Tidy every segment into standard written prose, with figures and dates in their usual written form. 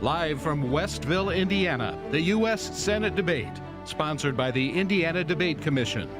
Live from Westville, Indiana, the U.S. Senate debate, sponsored by the Indiana Debate Commission.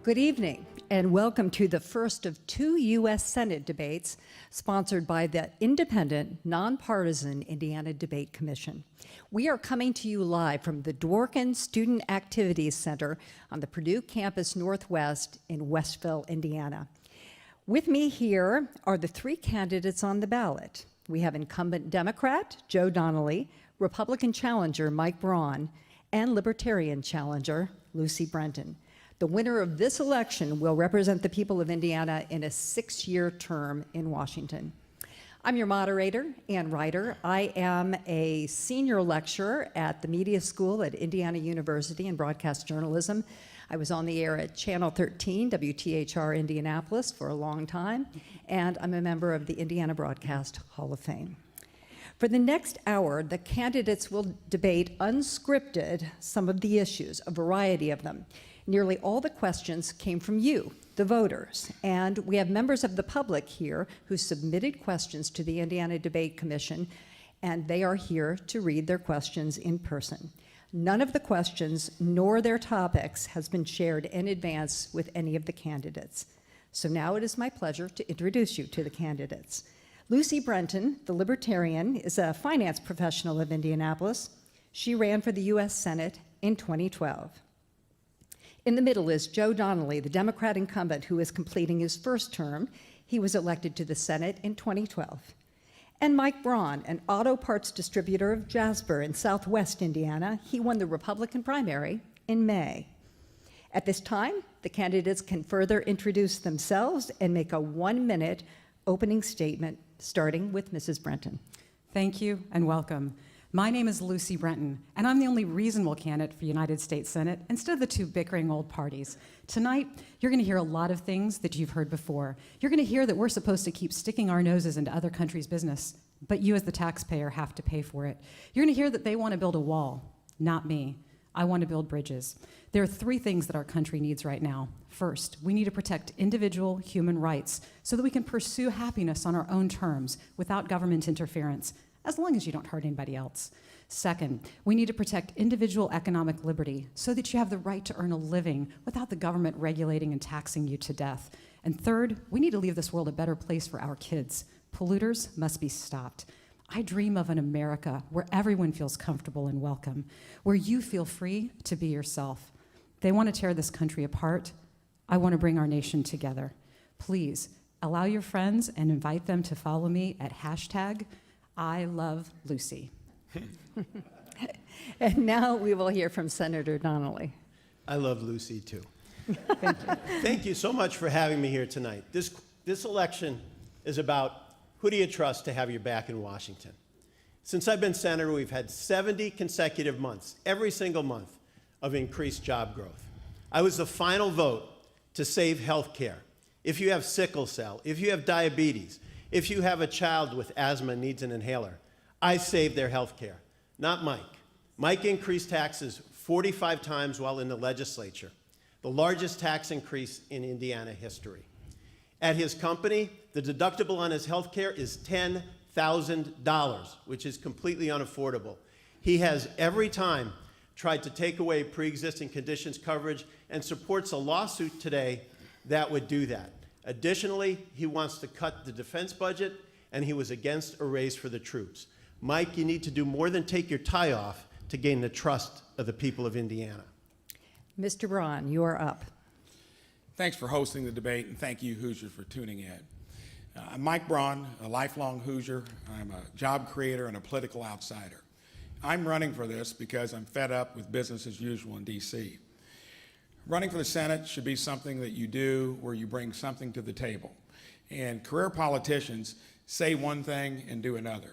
Good evening, and welcome to the first of two U.S. Senate debates sponsored by the independent, nonpartisan Indiana Debate Commission. We are coming to you live from the Dworkin Student Activities Center on the Purdue campus Northwest in Westville, Indiana. With me here are the three candidates on the ballot. We have incumbent Democrat Joe Donnelly, Republican challenger Mike Braun, and Libertarian challenger Lucy Brenton. The winner of this election will represent the people of Indiana in a 6-year term in Washington. I'm your moderator, Ann Ryder. I am a senior lecturer at the Media School at Indiana University in broadcast journalism. I was on the air at Channel 13, WTHR Indianapolis, for a long time, and I'm a member of the Indiana Broadcast Hall of Fame. For the next hour, the candidates will debate unscripted some of the issues, a variety of them. Nearly all the questions came from you, the voters, and we have members of the public here who submitted questions to the Indiana Debate Commission, and they are here to read their questions in person. None of the questions nor their topics has been shared in advance with any of the candidates. So now it is my pleasure to introduce you to the candidates. Lucy Brenton, the Libertarian, is a finance professional of Indianapolis. She ran for the U.S. Senate in 2012. In the middle is Joe Donnelly, the Democrat incumbent who is completing his first term. He was elected to the Senate in 2012. And Mike Braun, an auto parts distributor of Jasper in southwest Indiana. He won the Republican primary in May. At this time, the candidates can further introduce themselves and make a 1-minute opening statement, starting with Mrs. Brenton. Thank you and welcome. My name is Lucy Brenton, and I'm the only reasonable candidate for United States Senate instead of the two bickering old parties. Tonight, you're going to hear a lot of things that you've heard before. You're going to hear that we're supposed to keep sticking our noses into other countries' business, but you as the taxpayer have to pay for it. You're going to hear that they want to build a wall, not me. I want to build bridges. There are 3 things that our country needs right now. First, we need to protect individual human rights so that we can pursue happiness on our own terms without government interference, as long as you don't hurt anybody else. Second, we need to protect individual economic liberty so that you have the right to earn a living without the government regulating and taxing you to death. And third, we need to leave this world a better place for our kids. Polluters must be stopped. I dream of an America where everyone feels comfortable and welcome, where you feel free to be yourself. They want to tear this country apart. I want to bring our nation together. Please allow your friends and invite them to follow me at #ILoveLucy. And now we will hear from Senator Donnelly. I love Lucy too. Thank you. Thank you so much for having me here tonight. This election is about who do you trust to have your back in Washington. Since I've been senator, we've had 70 consecutive months, every single month, of increased job growth. I was the final vote to save health care. If you have sickle cell, if you have diabetes, if you have a child with asthma and needs an inhaler, I saved their health care, not Mike. Mike increased taxes 45 times while in the legislature, the largest tax increase in Indiana history. At his company, the deductible on his health care is $10,000, which is completely unaffordable. He has every time tried to take away pre-existing conditions coverage and supports a lawsuit today that would do that. Additionally, he wants to cut the defense budget, and he was against a raise for the troops. Mike, you need to do more than take your tie off to gain the trust of the people of Indiana. Mr. Braun, you are up. Thanks for hosting the debate, and thank you, Hoosiers, for tuning in. I'm Mike Braun, a lifelong Hoosier. I'm a job creator and a political outsider. I'm running for this because I'm fed up with business as usual in D.C. Running for the Senate should be something that you do where you bring something to the table. And career politicians say one thing and do another.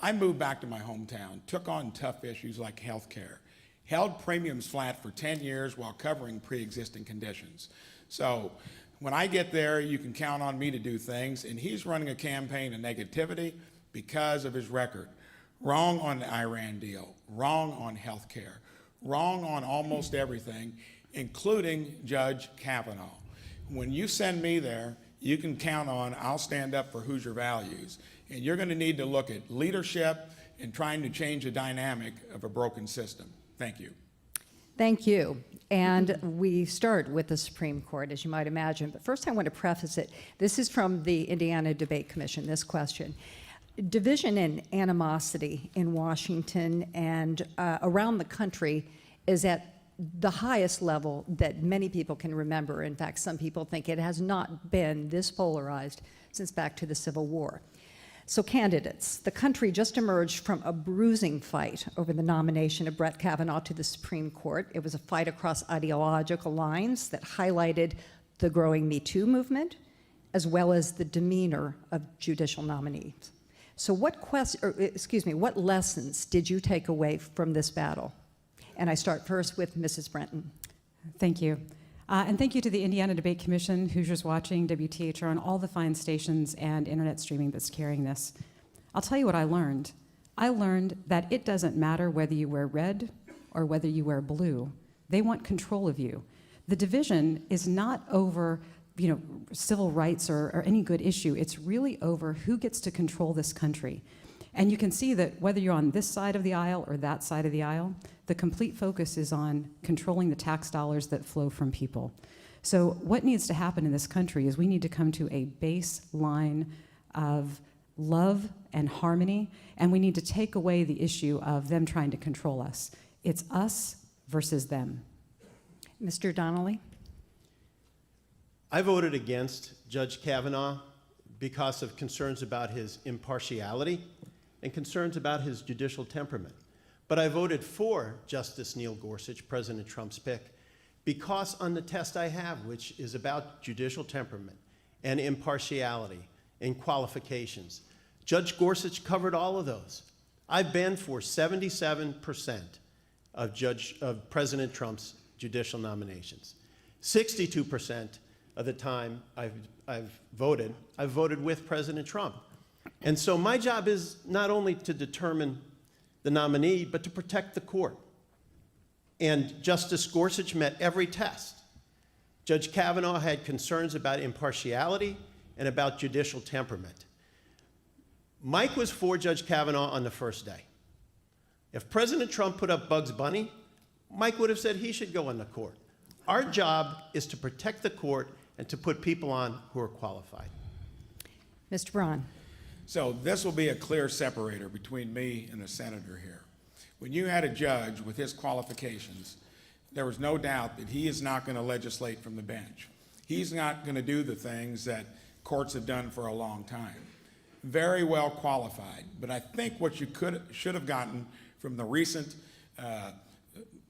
I moved back to my hometown, took on tough issues like health care, held premiums flat for 10 years while covering pre-existing conditions. So when I get there, you can count on me to do things, and he's running a campaign of negativity because of his record. Wrong on the Iran deal, wrong on health care, wrong on almost everything, including Judge Kavanaugh. When you send me there, you can count on I'll stand up for Hoosier values. And you're going to need to look at leadership and trying to change the dynamic of a broken system. Thank you. Thank you. And we start with the Supreme Court, as you might imagine. But first, I want to preface it. This is from the Indiana Debate Commission, this question. Division and animosity in Washington and around the country is at the highest level that many people can remember. In fact, some people think it has not been this polarized since back to the Civil War. So candidates, the country just emerged from a bruising fight over the nomination of Brett Kavanaugh to the Supreme Court. It was a fight across ideological lines that highlighted the growing Me Too movement, as well as the demeanor of judicial nominees. So what lessons did you take away from this battle? And I start first with Mrs. Brenton. Thank you. And thank you to the Indiana Debate Commission, Hoosiers Watching, WTHR, and all the fine stations and internet streaming that's carrying this. I'll tell you what I learned. I learned that it doesn't matter whether you wear red or whether you wear blue. They want control of you. The division is not over civil rights or any good issue. It's really over who gets to control this country. And you can see that whether you're on this side of the aisle or that side of the aisle, the complete focus is on controlling the tax dollars that flow from people. So what needs to happen in this country is we need to come to a baseline of love and harmony, and we need to take away the issue of them trying to control us. It's us versus them. Mr. Donnelly? I voted against Judge Kavanaugh because of concerns about his impartiality and concerns about his judicial temperament. But I voted for Justice Neil Gorsuch, President Trump's pick, because on the test I have, which is about judicial temperament and impartiality and qualifications, Judge Gorsuch covered all of those. I've been for 77% of President Trump's judicial nominations. 62% of the time I've voted with President Trump. And so my job is not only to determine the nominee, but to protect the court. And Justice Gorsuch met every test. Judge Kavanaugh had concerns about impartiality and about judicial temperament. Mike was for Judge Kavanaugh on the first day. If President Trump put up Bugs Bunny, Mike would have said he should go on the court. Our job is to protect the court and to put people on who are qualified. Mr. Braun. So this will be a clear separator between me and the senator here. When you had a judge with his qualifications, there was no doubt that he is not going to legislate from the bench. He's not going to do the things that courts have done for a long time. Very well qualified, but I think what you should have gotten from the recent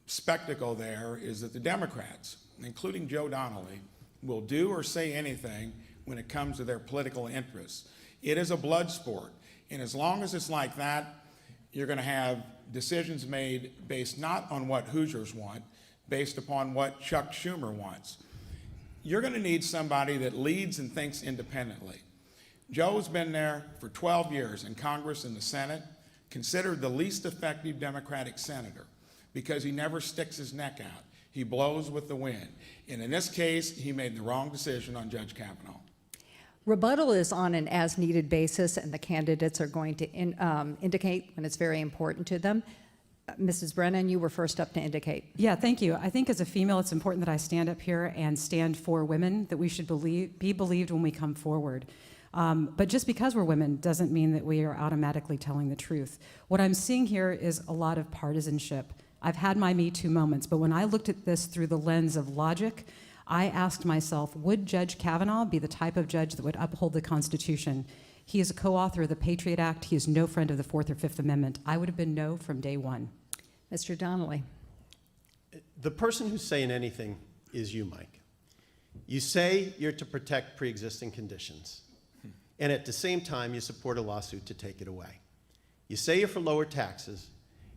spectacle there is that the Democrats, including Joe Donnelly, will do or say anything when it comes to their political interests. It is a blood sport, and as long as it's like that, you're going to have decisions made based not on what Hoosiers want, based upon what Chuck Schumer wants. You're going to need somebody that leads and thinks independently. Joe's been there for 12 years in Congress and the Senate, considered the least effective Democratic senator because he never sticks his neck out. He blows with the wind. And in this case, he made the wrong decision on Judge Kavanaugh. Rebuttal is on an as-needed basis, and the candidates are going to indicate when it's very important to them. Mrs. Brennan, you were first up to indicate. Yeah, thank you. I think as a female, it's important that I stand up here and stand for women, that we should be believed when we come forward. But just because we're women doesn't mean that we are automatically telling the truth. What I'm seeing here is a lot of partisanship. I've had my Me Too moments, but when I looked at this through the lens of logic, I asked myself, would Judge Kavanaugh be the type of judge that would uphold the Constitution? He is a co-author of the Patriot Act. He is no friend of the Fourth or Fifth Amendment. I would have been no from day one. Mr. Donnelly. The person who's saying anything is you, Mike. You say you're to protect pre-existing conditions, and at the same time, you support a lawsuit to take it away. You say you're for lower taxes,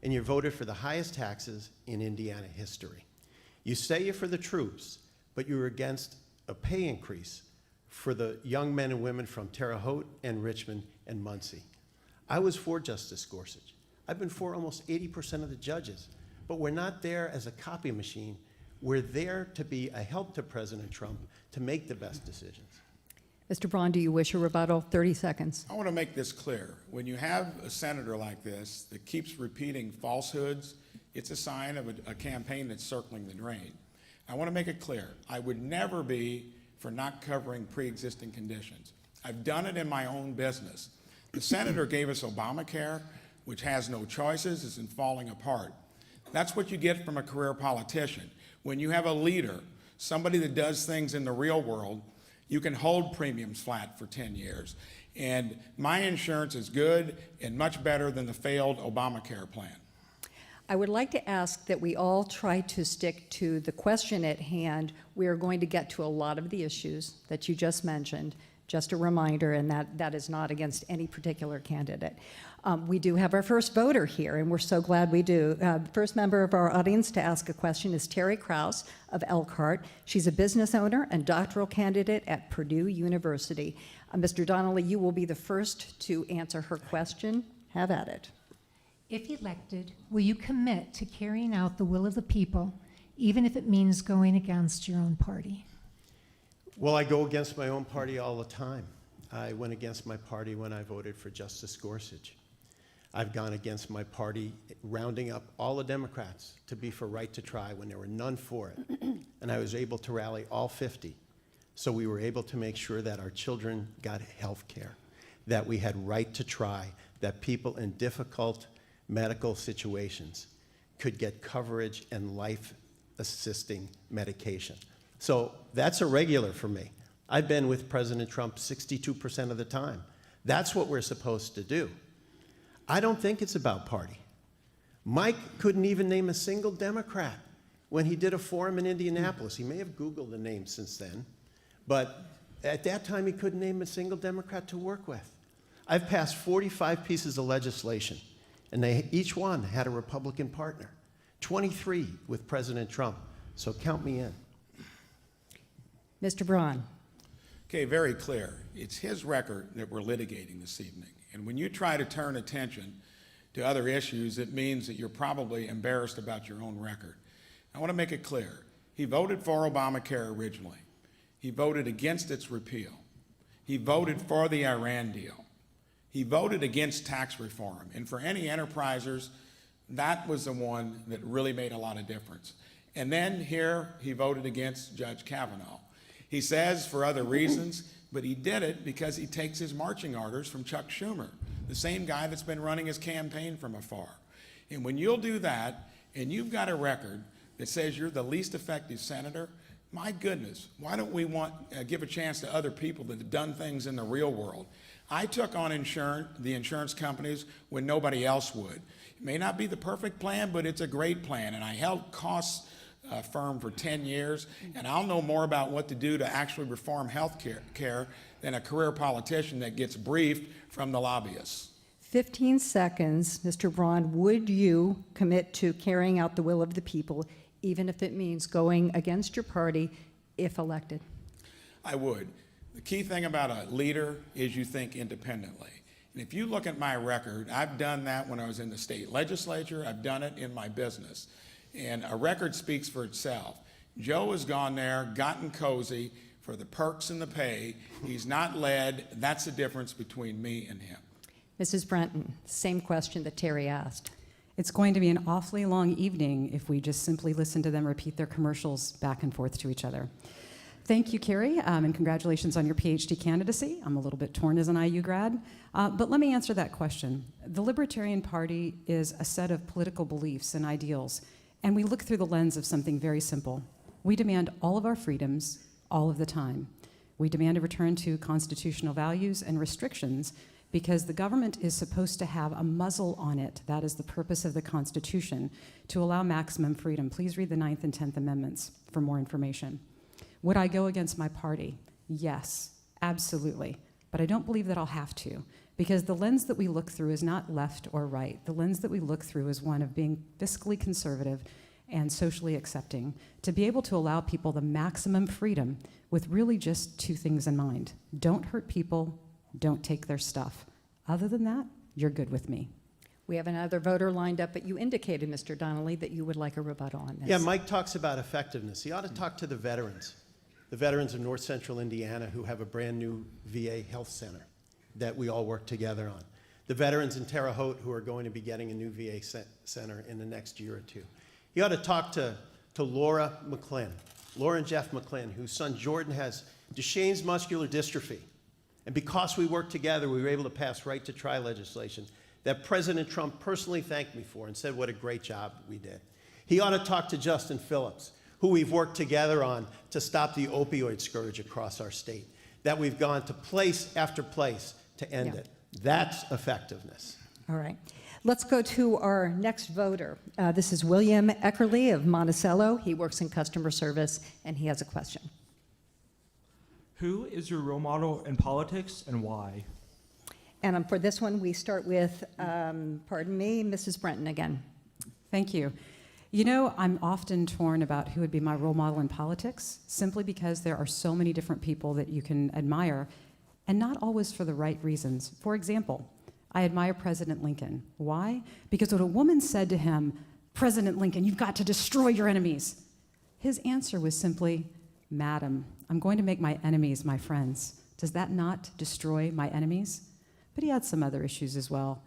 and you voted for the highest taxes in Indiana history. You say you're for the troops, but you're against a pay increase for the young men and women from Terre Haute and Richmond and Muncie. I was for Justice Gorsuch. I've been for almost 80% of the judges, but we're not there as a copy machine. We're there to be a help to President Trump to make the best decisions. Mr. Braun, do you wish a rebuttal? 30 seconds. I want to make this clear. When you have a senator like this that keeps repeating falsehoods, it's a sign of a campaign that's circling the drain. I want to make it clear. I would never be for not covering pre-existing conditions. I've done it in my own business. The senator gave us Obamacare, which has no choices, is falling apart. That's what you get from a career politician. When you have a leader, somebody that does things in the real world, you can hold premiums flat for 10 years. And my insurance is good and much better than the failed Obamacare plan. I would like to ask that we all try to stick to the question at hand. We are going to get to a lot of the issues that you just mentioned. Just a reminder, and that is not against any particular candidate. We do have our first voter here, and we're so glad we do. The first member of our audience to ask a question is Terry Krause of Elkhart. She's a business owner and doctoral candidate at Purdue University. Mr. Donnelly, you will be the first to answer her question. Have at it. If elected, will you commit to carrying out the will of the people, even if it means going against your own party? Well, I go against my own party all the time. I went against my party when I voted for Justice Gorsuch. I've gone against my party rounding up all the Democrats to be for right to try when there were none for it. And I was able to rally all 50. So we were able to make sure that our children got health care, that we had right to try, that people in difficult medical situations could get coverage and life-assisting medication. So that's a regular for me. I've been with President Trump 62% of the time. That's what we're supposed to do. I don't think it's about party. Mike couldn't even name a single Democrat when he did a forum in Indianapolis. He may have Googled the name since then, but at that time he couldn't name a single Democrat to work with. I've passed 45 pieces of legislation, and each one had a Republican partner. 23 with President Trump, so count me in. Mr. Braun. Okay, very clear. It's his record that we're litigating this evening. And when you try to turn attention to other issues, it means that you're probably embarrassed about your own record. I want to make it clear. He voted for Obamacare originally. He voted against its repeal. He voted for the Iran deal. He voted against tax reform. And for any enterprisers, that was the one that really made a lot of difference. And then here, he voted against Judge Kavanaugh. He says for other reasons, but he did it because he takes his marching orders from Chuck Schumer, the same guy that's been running his campaign from afar. And when you'll do that, and you've got a record that says you're the least effective senator, my goodness, why don't we give a chance to other people that have done things in the real world? I took on the insurance companies when nobody else would. It may not be the perfect plan, but it's a great plan, and I held costs firm for 10 years, and I'll know more about what to do to actually reform health care than a career politician that gets briefed from the lobbyists. 15 seconds, Mr. Braun. Would you commit to carrying out the will of the people, even if it means going against your party if elected? I would. The key thing about a leader is you think independently. And if you look at my record, I've done that when I was in the state legislature. I've done it in my business. And a record speaks for itself. Joe has gone there, gotten cozy for the perks and the pay. He's not led. That's the difference between me and him. Mrs. Brenton, same question that Terry asked. It's going to be an awfully long evening if we just simply listen to them repeat their commercials back and forth to each other. Thank you, Carrie, and congratulations on your PhD candidacy. I'm a little bit torn as an IU grad, but let me answer that question. The Libertarian Party is a set of political beliefs and ideals, and we look through the lens of something very simple. We demand all of our freedoms all of the time. We demand a return to constitutional values and restrictions because the government is supposed to have a muzzle on it. That is the purpose of the Constitution, to allow maximum freedom. Please read the 9th and 10th Amendments for more information. Would I go against my party? Yes, absolutely. But I don't believe that I'll have to, because the lens that we look through is not left or right. The lens that we look through is one of being fiscally conservative and socially accepting, to be able to allow people the maximum freedom with really just two things in mind. Don't hurt people, don't take their stuff. Other than that, you're good with me. We have another voter lined up, but you indicated, Mr. Donnelly, that you would like a rebuttal on this. Yeah, Mike talks about effectiveness. He ought to talk to the veterans of North Central Indiana who have a brand new VA health center that we all work together on. The veterans in Terre Haute who are going to be getting a new VA center in the next year or two. He ought to talk to Laura and Jeff McClin, whose son Jordan has Duchenne's muscular dystrophy. And because we worked together, we were able to pass right to try legislation that President Trump personally thanked me for and said what a great job we did. He ought to talk to Justin Phillips, who we've worked together on to stop the opioid scourge across our state, that we've gone to place after place to end it. That's effectiveness. All right. Let's go to our next voter. This is William Eckerly of Monticello. He works in customer service, and he has a question. Who is your role model in politics and why? And for this one, we start with, Mrs. Brenton again. Thank you. You know, I'm often torn about who would be my role model in politics, simply because there are so many different people that you can admire, and not always for the right reasons. For example, I admire President Lincoln. Why? Because when a woman said to him, "President Lincoln, you've got to destroy your enemies," his answer was simply, "Madam, I'm going to make my enemies my friends. Does that not destroy my enemies?" But he had some other issues as well.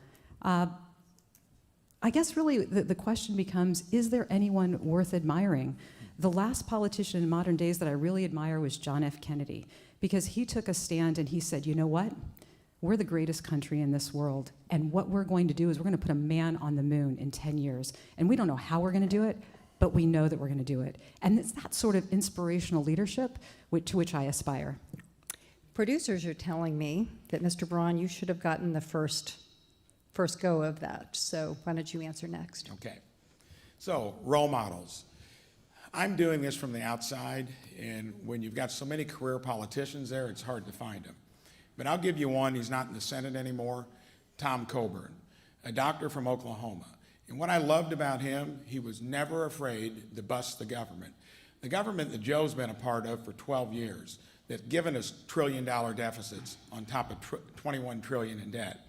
I guess really the question becomes, is there anyone worth admiring? The last politician in modern days that I really admire was John F. Kennedy, because he took a stand and he said, you know what? We're the greatest country in this world, and what we're going to do is we're going to put a man on the moon in 10 years. And we don't know how we're going to do it, but we know that we're going to do it. And it's that sort of inspirational leadership to which I aspire. Producers are telling me that, Mr. Braun, you should have gotten the first go of that. So why don't you answer next? Okay. So, role models. I'm doing this from the outside, and when you've got so many career politicians there, it's hard to find them. But I'll give you one. He's not in the Senate anymore, Tom Coburn, a doctor from Oklahoma. And what I loved about him, he was never afraid to bust the government. The government that Joe's been a part of for 12 years, that's given us $1 trillion deficits on top of $21 trillion in debt.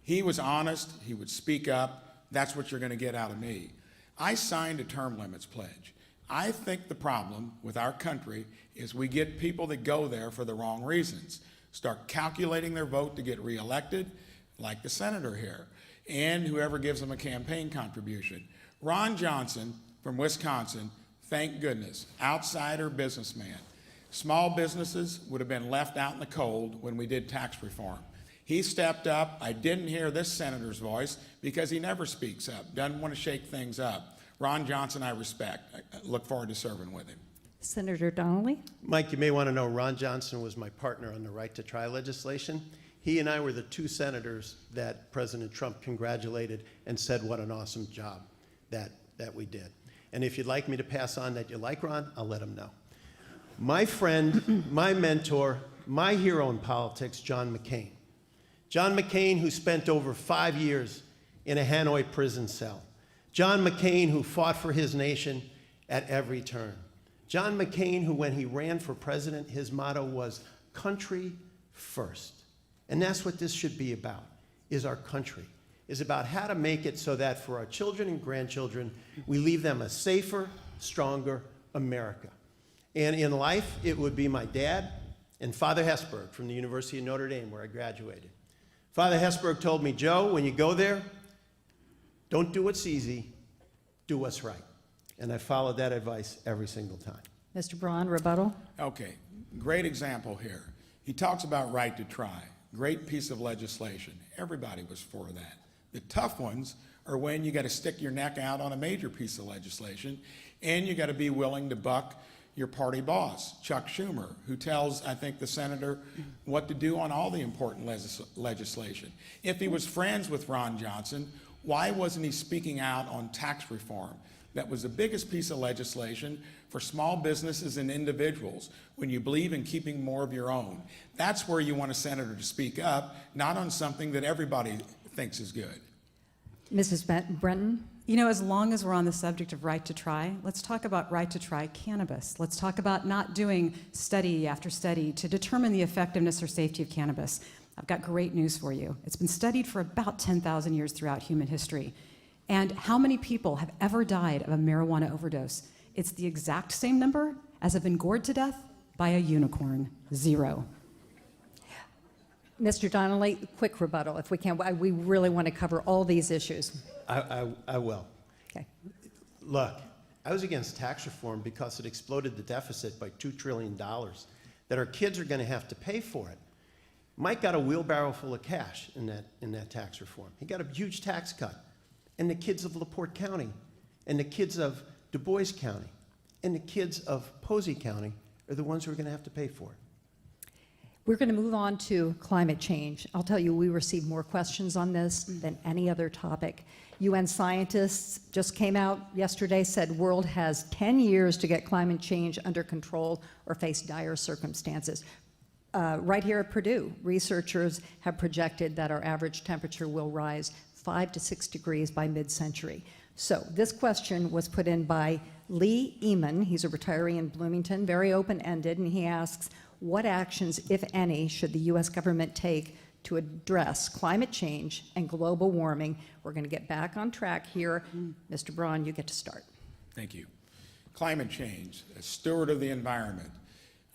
He was honest, he would speak up. That's what you're going to get out of me. I signed a term limits pledge. I think the problem with our country is we get people that go there for the wrong reasons, start calculating their vote to get reelected, like the senator here, and whoever gives them a campaign contribution. Ron Johnson from Wisconsin, thank goodness, outsider businessman. Small businesses would have been left out in the cold when we did tax reform. He stepped up. I didn't hear this senator's voice because he never speaks up, doesn't want to shake things up. Ron Johnson, I respect. I look forward to serving with him. Senator Donnelly? Mike, you may want to know Ron Johnson was my partner on the right to try legislation. He and I were the two senators that President Trump congratulated and said what an awesome job that we did. And if you'd like me to pass on that you like Ron, I'll let him know. My friend, my mentor, my hero in politics, John McCain. John McCain, who spent over 5 years in a Hanoi prison cell. John McCain, who fought for his nation at every turn. John McCain, who when he ran for president, his motto was country first. And that's what this should be about, is our country, is about how to make it so that for our children and grandchildren, we leave them a safer, stronger America. And in life, it would be my dad and Father Hesburgh from the University of Notre Dame, where I graduated. Father Hesburgh told me, Joe, when you go there, don't do what's easy, do what's right. And I followed that advice every single time. Mr. Braun, rebuttal? Okay, great example here. He talks about right to try. Great piece of legislation. Everybody was for that. The tough ones are when you got to stick your neck out on a major piece of legislation, and you got to be willing to buck your party boss, Chuck Schumer, who tells, I think, the senator what to do on all the important legislation. If he was friends with Ron Johnson, why wasn't he speaking out on tax reform? That was the biggest piece of legislation for small businesses and individuals when you believe in keeping more of your own. That's where you want a senator to speak up, not on something that everybody thinks is good. Mrs. Brenton? You know, as long as we're on the subject of right to try, let's talk about right to try cannabis. Let's talk about not doing study after study to determine the effectiveness or safety of cannabis. I've got great news for you. It's been studied for about 10,000 years throughout human history. And how many people have ever died of a marijuana overdose? It's the exact same number as have been gored to death by a unicorn, 0. Mr. Donnelly, quick rebuttal, if we can. We really want to cover all these issues. I will. Okay. Look, I was against tax reform because it exploded the deficit by $2 trillion that our kids are going to have to pay for it. Mike got a wheelbarrow full of cash in that tax reform. He got a huge tax cut. And the kids of LaPorte County, and the kids of Du Bois County, and the kids of Posey County are the ones who are going to have to pay for it. We're going to move on to climate change. I'll tell you, we received more questions on this than any other topic. UN scientists just came out yesterday, said world has 10 years to get climate change under control or face dire circumstances. Right here at Purdue, researchers have projected that our average temperature will rise 5 to 6 degrees by mid-century. So this question was put in by Lee Eman. He's a retiree in Bloomington, very open-ended, and he asks, what actions, if any, should the U.S. government take to address climate change and global warming? We're going to get back on track here. Mr. Braun, you get to start. Thank you. Climate change, a steward of the environment.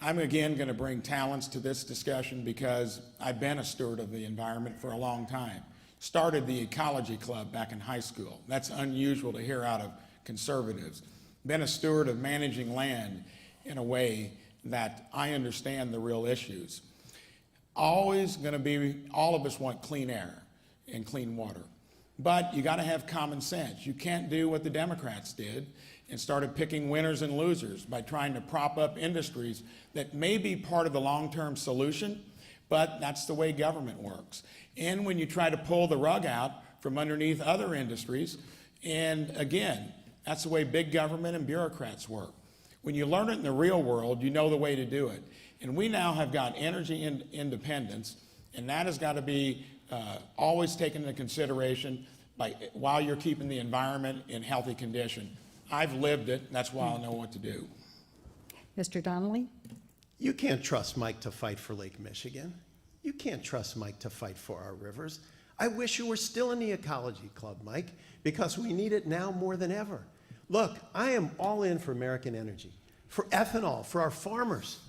I'm again going to bring talents to this discussion because I've been a steward of the environment for a long time. Started the Ecology Club back in high school. That's unusual to hear out of conservatives. Been a steward of managing land in a way that I understand the real issues. Always going to be, all of us want clean air and clean water. But you got to have common sense. You can't do what the Democrats did and started picking winners and losers by trying to prop up industries that may be part of the long-term solution, but that's the way government works. And when you try to pull the rug out from underneath other industries, and again, that's the way big government and bureaucrats work. When you learn it in the real world, you know the way to do it. And we now have got energy independence, and that has got to be always taken into consideration while you're keeping the environment in healthy condition. I've lived it, and that's why I know what to do. Mr. Donnelly? You can't trust Mike to fight for Lake Michigan. You can't trust Mike to fight for our rivers. I wish you were still in the Ecology Club, Mike, because we need it now more than ever. Look, I am all in for American energy, for ethanol, for our farmers.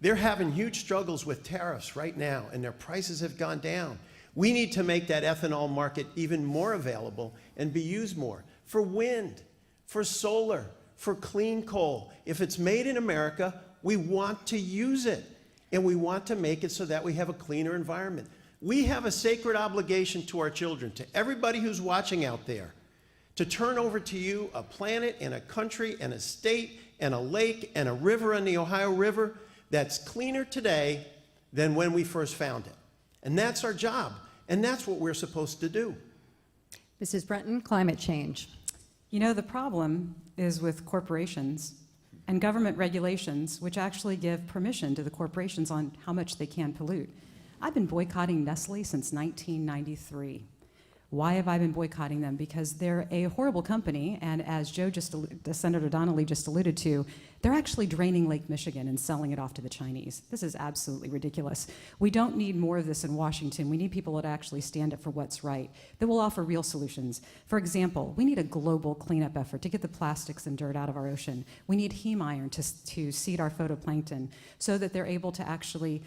They're having huge struggles with tariffs right now, and their prices have gone down. We need to make that ethanol market even more available and be used more for wind, for solar, for clean coal. If it's made in America, we want to use it, and we want to make it so that we have a cleaner environment. We have a sacred obligation to our children, to everybody who's watching out there, to turn over to you a planet and a country and a state and a lake and a river in the Ohio River that's cleaner today than when we first found it. And that's our job, and that's what we're supposed to do. Mrs. Brenton, climate change. You know, the problem is with corporations and government regulations, which actually give permission to the corporations on how much they can pollute. I've been boycotting Nestle since 1993. Why have I been boycotting them? Because they're a horrible company, and as Senator Donnelly just alluded to, they're actually draining Lake Michigan and selling it off to the Chinese. This is absolutely ridiculous. We don't need more of this in Washington. We need people that actually stand up for what's right, that will offer real solutions. For example, we need a global cleanup effort to get the plastics and dirt out of our ocean. We need heme iron to seed our phytoplankton so that they're able to actually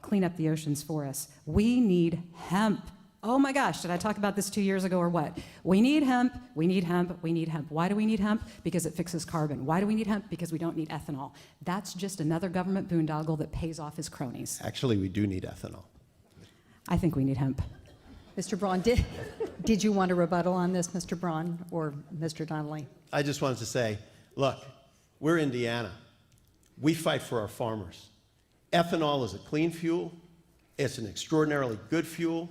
clean up the oceans for us. We need hemp. Oh my gosh, did I talk about this 2 years ago or what? We need hemp, we need hemp, we need hemp. Why do we need hemp? Because it fixes carbon. Why do we need hemp? Because we don't need ethanol. That's just another government boondoggle that pays off his cronies. Actually, we do need ethanol. I think we need hemp. Mr. Braun, did you want a rebuttal on this, Mr. Braun or Mr. Donnelly? I just wanted to say, look, we're Indiana. we fight for our farmers. Ethanol is a clean fuel. It's an extraordinarily good fuel.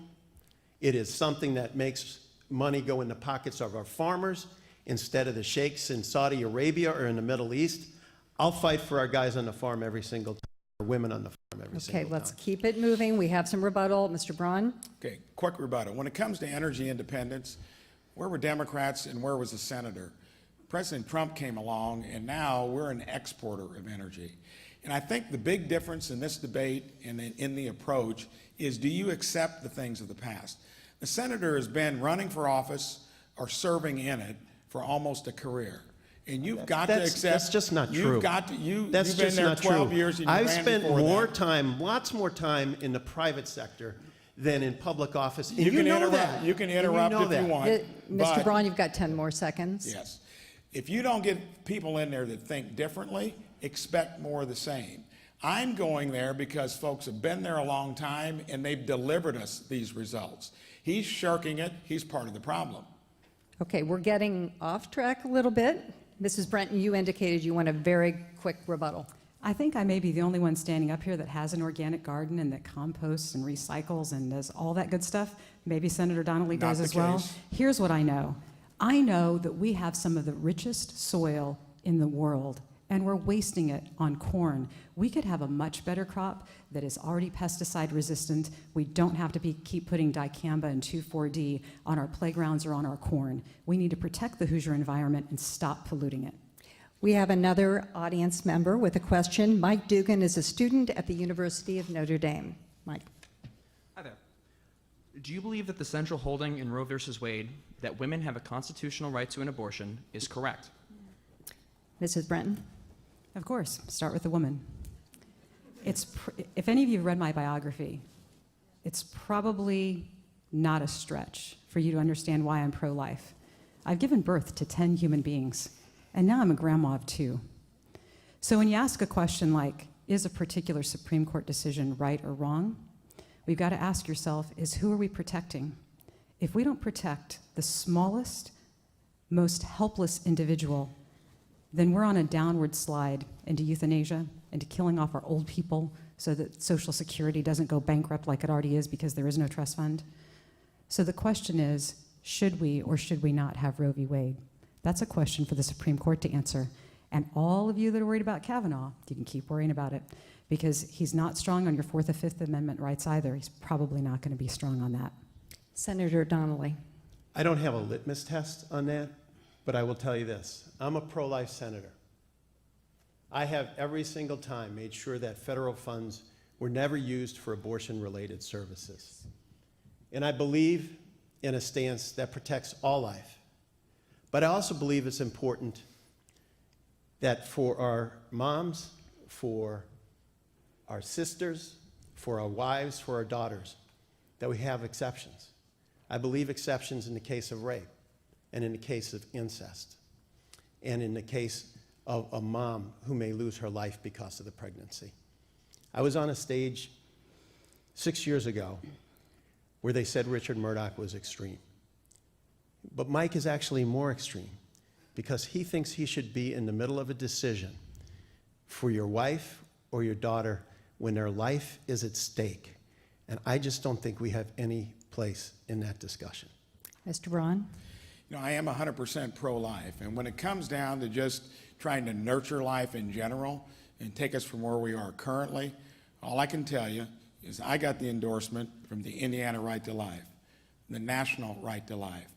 It is something that makes money go in the pockets of our farmers instead of the sheikhs in Saudi Arabia or in the Middle East. I'll fight for our guys on the farm every single time, or women on the farm every single Okay, time. let's keep it moving. We have some rebuttal. Mr. Braun? Okay, quick rebuttal. When it comes to energy independence, where were Democrats and where was the senator? President Trump came along, and now we're an exporter of energy. And I think the big difference in this debate and in the approach is, do you accept the things of the past? The senator has been running for office or serving in it for almost a career. And you've got to accept. That's just not true. You've got to, That's you've been just there not 12 true. years and you I've ran spent before more that. time, lots more time in the private sector than in public office. And You can know interrupt. that. You can And interrupt know if you that. want. Mr. but- Braun, you've got 10 more seconds. Yes. If you don't get people in there that think differently, expect more of the same. I'm going there because folks have been there a long time and they've delivered us these results. He's shirking it. He's part of the problem. Okay, we're getting off track a little bit. Mrs. Brenton, you indicated you want a very quick rebuttal. I think I may be the only one standing up here that has an organic garden and that composts and recycles and does all that good stuff. Maybe Senator Donnelly Not does the as well. case. Here's what I know. I know that we have some of the richest soil in the world, and we're wasting it on corn. We could have a much better crop that is already pesticide resistant. We don't have to keep putting dicamba and 2,4-D on our playgrounds or on our corn. We need to protect the Hoosier environment and stop polluting it. We have another audience member with a question. Mike Dugan is a student at the University of Notre Dame. Mike. Hi there. Do you believe that the central holding in Roe v. Wade, that women have a constitutional right to an abortion, is correct? Mrs. Brenton. Of course, start with the woman. If any of you have read my biography, it's probably not a stretch for you to understand why I'm pro-life. I've given birth to 10 human beings, and now I'm a grandma of 2. So when you ask a question like, is a particular Supreme Court decision right or wrong, we've got to ask yourself, is who are we protecting? If we don't protect the smallest, most helpless individual, then we're on a downward slide into euthanasia, into killing off our old people so that Social Security doesn't go bankrupt like it already is because there is no trust fund. So the question is, should we or should we not have Roe v. Wade? That's a question for the Supreme Court to answer. And all of you that are worried about Kavanaugh, you can keep worrying about it because he's not strong on your 4th or 5th Amendment rights either. He's probably not going to be strong on that. Senator Donnelly. I don't have a litmus test on that, but I will tell you this. I'm a pro-life senator. I have every single time made sure that federal funds were never used for abortion-related services. And I believe in a stance that protects all life. But I also believe it's important that for our moms, for our sisters, for our wives, for our daughters, that we have exceptions. I believe exceptions in the case of rape, and in the case of incest, and in the case of a mom who may lose her life because of the pregnancy. I was on a stage 6 years ago where they said Richard Murdoch was extreme. But Mike is actually more extreme because he thinks he should be in the middle of a decision for your wife or your daughter when their life is at stake. And I just don't think we have any place in that discussion. Mr. Braun. You know, I am 100% pro-life, and when it comes down to just trying to nurture life in general and take us from where we are currently, all I can tell you is I got the endorsement from the Indiana Right to Life, the National Right to Life,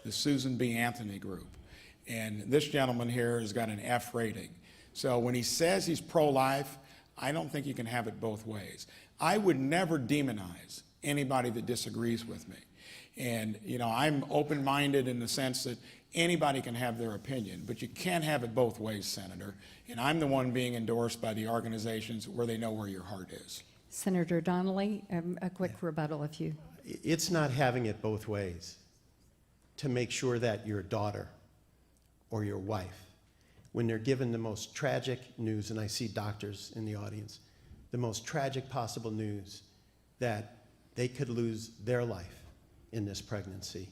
the Susan B. Anthony Group, and this gentleman here has got an F rating. So when he says he's pro-life, I don't think you can have it both ways. I would never demonize anybody that disagrees with me. And, you know, I'm open-minded in the sense that anybody can have their opinion, but you can't have it both ways, Senator. And I'm the one being endorsed by the organizations where they know where your heart is. Senator Donnelly, a quick rebuttal if you... It's not having it both ways to make sure that your daughter or your wife, when they're given the most tragic news, and I see doctors in the audience, the most tragic possible news that they could lose their life in this pregnancy.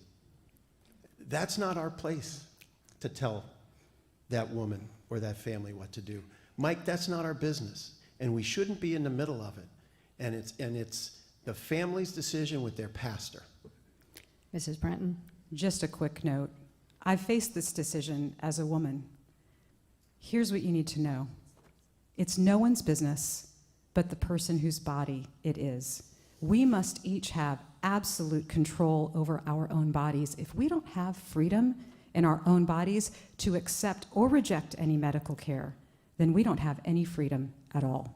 That's not our place to tell that woman or that family what to do. Mike, that's not our business, and we shouldn't be in the middle of it. And it's the family's decision with their pastor. Mrs. Brenton? Just a quick note. I've faced this decision as a woman. Here's what you need to know. It's no one's business but the person whose body it is. We must each have absolute control over our own bodies. If we don't have freedom in our own bodies to accept or reject any medical care, then we don't have any freedom at all.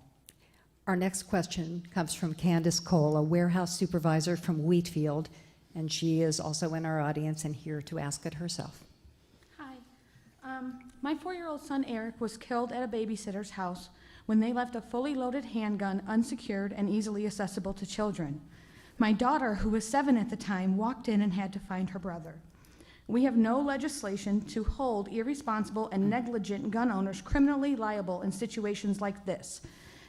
Our next question comes from Candace Cole, a warehouse supervisor from Wheatfield, and she is also in our audience and here to ask it herself. Hi. My 4-year-old son Eric was killed at a babysitter's house when they left a fully loaded handgun unsecured and easily accessible to children. My daughter, who was 7 at the time, walked in and had to find her brother. We have no legislation to hold irresponsible and negligent gun owners criminally liable in situations like this.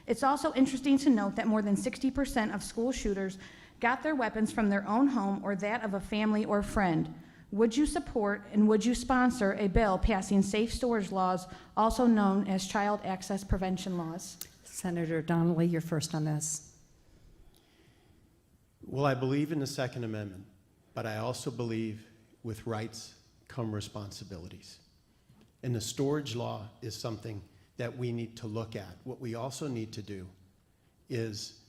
It's also interesting to note that more than 60% of school shooters got their weapons from their own home or that of a family or friend. Would you support and would you sponsor a bill passing safe storage laws, also known as child access prevention laws? Senator Donnelly, you're first on this. Well, I believe in the Second Amendment, but I also believe with rights come responsibilities. And the storage law is something that we need to look at. What we also need to do is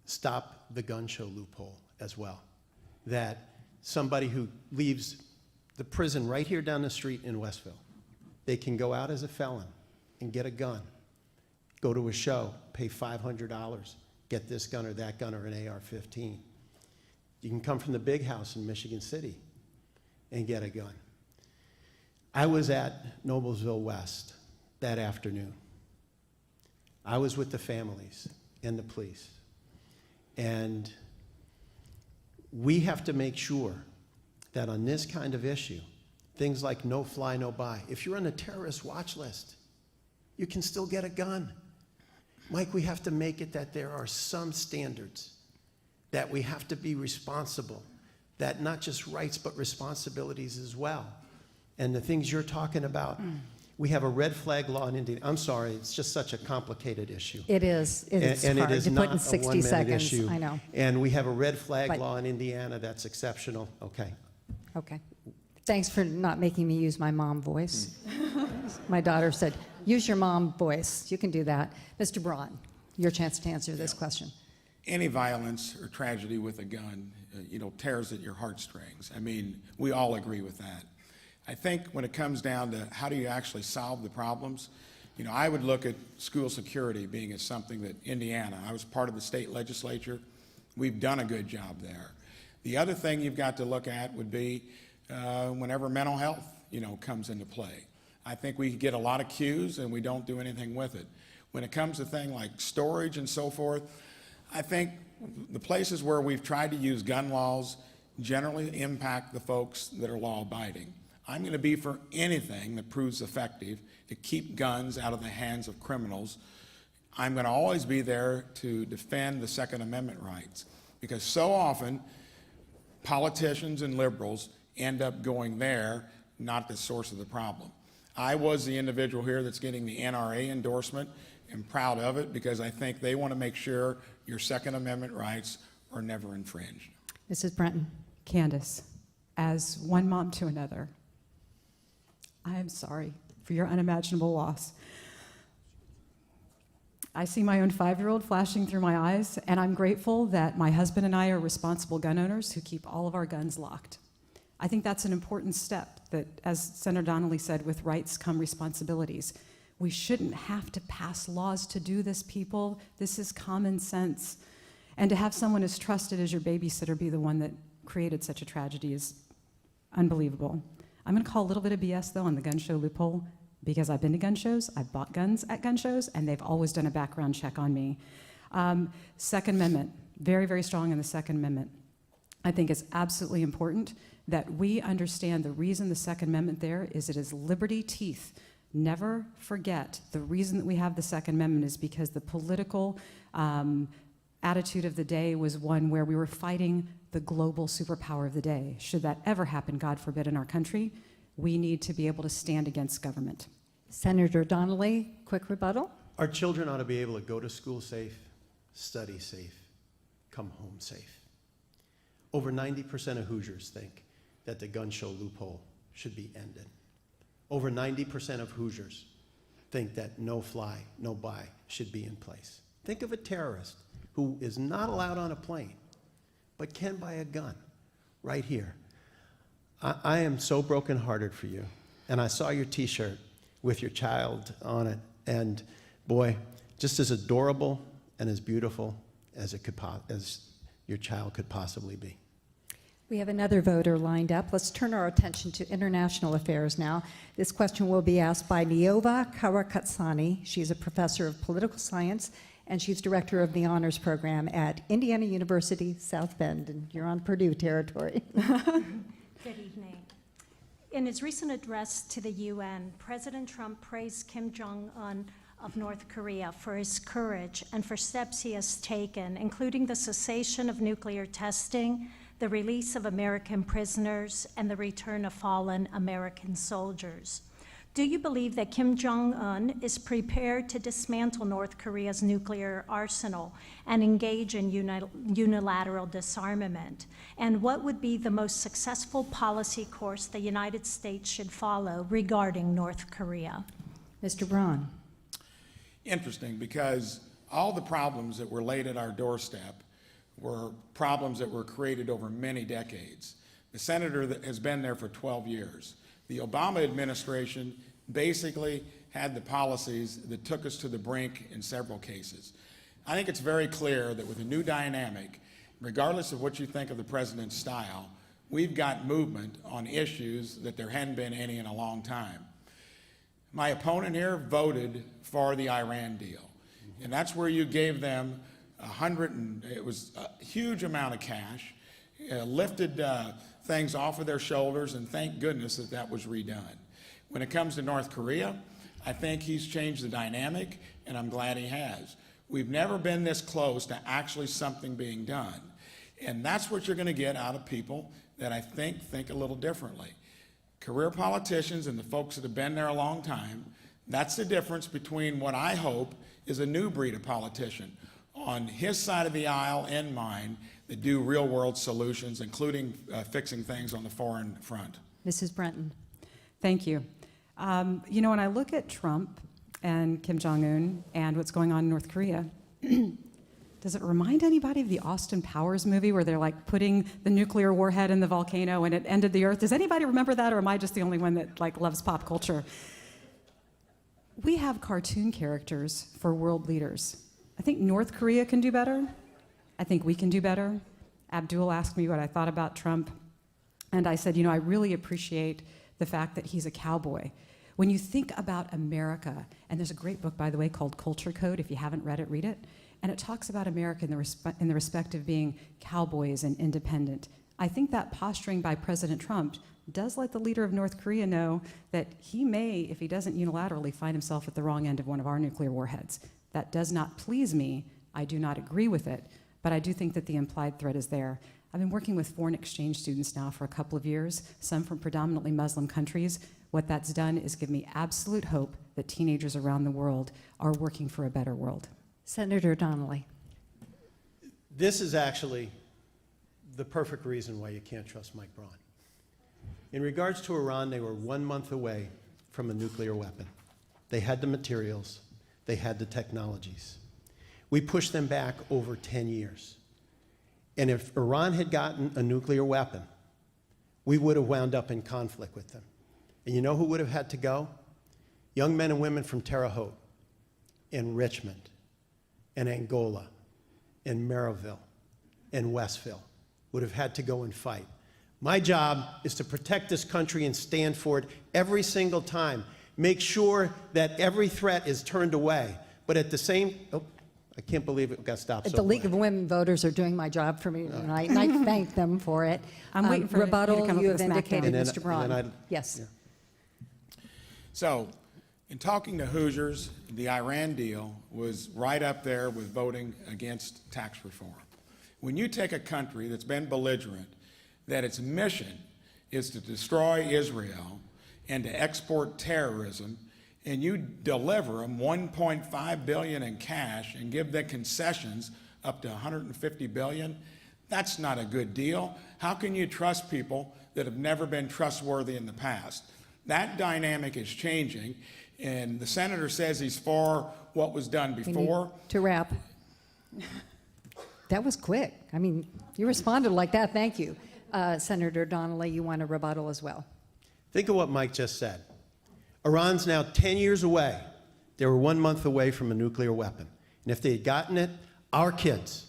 stop the gun show loophole as well. That somebody who leaves the prison right here down the street in Westville, they can go out as a felon and get a gun, go to a show, pay $500, get this gun or that gun or an AR-15. You can come from the big house in Michigan City and get a gun. I was at Noblesville West that afternoon. I was with the families and the police. And we have to make sure that on this kind of issue, things like no fly, no buy, if you're on a terrorist watch list, you can still get a gun. Mike, we have to make it that there are some standards, that we have to be responsible, that not just rights but responsibilities as well. And the things you're talking about, we have a red flag law in Indiana. I'm sorry, it's just such a complicated issue. It is. It's and hard it is to not put in a 60 one-minute seconds. issue. I know. And we have a red flag But- law in Indiana that's exceptional. Okay. Okay. Thanks for not making me use my mom voice. My daughter said, use your mom voice. You can do that. Mr. Braun, your chance to answer this question. Any violence or tragedy with a gun, tears at your heartstrings. I mean, we all agree with that. I think when it comes down to how do you actually solve the problems, I would look at school security being as something that Indiana, I was part of the state legislature, we've done a good job there. The other thing you've got to look at would be whenever mental health, comes into play. I think we get a lot of cues and we don't do anything with it. When it comes to things like storage and so forth, I think the places where we've tried to use gun laws generally impact the folks that are law-abiding. I'm going to be for anything that proves effective to keep guns out of the hands of criminals. I'm going to always be there to defend the Second Amendment rights, because so often politicians and liberals end up going there, not the source of the problem. I was the individual here that's getting the NRA endorsement, and proud of it, because I think they want to make sure your Second Amendment rights are never infringed. Mrs. Brenton. Candace, as one mom to another, I am sorry for your unimaginable loss. I see my own 5-year-old flashing through my eyes, and I'm grateful that my husband and I are responsible gun owners who keep all of our guns locked. I think that's an important step that, as Senator Donnelly said, with rights come responsibilities. We shouldn't have to pass laws to do this, people. This is common sense. And to have someone as trusted as your babysitter be the one that created such a tragedy is unbelievable. I'm going to call a little bit of BS, though, on the gun show loophole, because I've been to gun shows, I've bought guns at gun shows, and they've always done a background check on me. Second Amendment, very, very strong in the Second Amendment. I think it's absolutely important that we understand the reason the Second Amendment there is it is liberty teeth. Never forget the reason that we have the Second Amendment is because the political attitude of the day was one where we were fighting the global superpower of the day. Should that ever happen, God forbid, in our country, we need to be able to stand against government. Senator Donnelly, quick rebuttal. Our children ought to be able to go to school safe, study safe, come home safe. Over 90% of Hoosiers think that the gun show loophole should be ended. Over 90% of Hoosiers think that no fly, no buy should be in place. Think of a terrorist who is not allowed on a plane, but can buy a gun right here. I am so brokenhearted for you. And I saw your t-shirt with your child on it. And boy, just as adorable and as beautiful as as your child could possibly be. We have another voter lined up. Let's turn our attention to international affairs now. This question will be asked by Niova Karakatsani. She's a professor of political science, and she's director of the honors program at Indiana University, South Bend, and you're on Purdue territory. Good evening. In his recent address to the UN, President Trump praised Kim Jong-un of North Korea for his courage and for steps he has taken, including the cessation of nuclear testing, the release of American prisoners, and the return of fallen American soldiers. Do you believe that Kim Jong-un is prepared to dismantle North Korea's nuclear arsenal and engage in unilateral disarmament? And what would be the most successful policy course the United States should follow regarding North Korea? Mr. Braun. Interesting, because all the problems that were laid at our doorstep were problems that were created over many decades. The senator that has been there for 12 years. The Obama administration basically had the policies that took us to the brink in several cases. I think it's very clear that with a new dynamic, regardless of what you think of the president's style, we've got movement on issues that there hadn't been any in a long time. My opponent here voted for the Iran deal, and that's where you gave them it was a huge amount of cash, lifted things off of their shoulders, and thank goodness that that was redone. When it comes to North Korea, I think he's changed the dynamic, and I'm glad he has. We've never been this close to actually something being done, and that's what you're going to get out of people that I think a little differently. Career politicians and the folks that have been there a long time, that's the difference between what I hope is a new breed of politician on his side of the aisle and mine that do real-world solutions, including fixing things on the foreign front. Mrs. Brenton. Thank you. You know, when I look at Trump and Kim Jong-un and what's going on in North Korea, does it remind anybody of the Austin Powers movie where they're like putting the nuclear warhead in the volcano and it ended the earth? Does anybody remember that, or am I just the only one that like loves pop culture? We have cartoon characters for world leaders. I think North Korea can do better. I think we can do better. Abdul asked me what I thought about Trump, and I said, you know, I really appreciate the fact that he's a cowboy. When you think about America, and there's a great book, by the way, called Culture Code. If you haven't read it, read it. And it talks about America in the respect of being cowboys and independent. I think that posturing by President Trump does let the leader of North Korea know that he may, if he doesn't unilaterally, find himself at the wrong end of one of our nuclear warheads. That does not please me. I do not agree with it, but I do think that the implied threat is there. I've been working with foreign exchange students now for a couple of years, some from predominantly Muslim countries. What that's done is give me absolute hope that teenagers around the world are working for a better world. Senator Donnelly. This is actually the perfect reason why you can't trust Mike Braun. In regards to Iran, they were 1 month away from a nuclear weapon. They had the materials. They had the technologies. We pushed them back over 10 years. And if Iran had gotten a nuclear weapon, we would have wound up in conflict with them. And you know who would have had to go? Young men and women from Terre Haute, in Richmond, in Angola, in Maryville, in Westville, would have had to go and fight. My job is to protect this country and stand for it every single time. Make sure that every threat is turned away. But at the same, I can't believe it got stopped so The League quick. of Women Voters are doing my job for me tonight, and I thank them for it. I'm waiting for rebuttal. you to come up You with have a smackdown. indicated, And then- Mr. Braun. and then Yes. So, in talking to Hoosiers, the Iran deal was right up there with voting against tax reform. When you take a country that's been belligerent, that its mission is to destroy Israel and to export terrorism, and you deliver them $1.5 billion in cash and give them concessions up to $150 billion, that's not a good deal. How can you trust people that have never been trustworthy in the past? That dynamic is changing, and the senator says he's for what was done before. To wrap. That was quick. I mean, you responded like that. Thank you. Senator Donnelly, you want a rebuttal as well. Think of what Mike just said. Iran's now 10 years away. They were 1 month away from a nuclear weapon. And if they had gotten it, our kids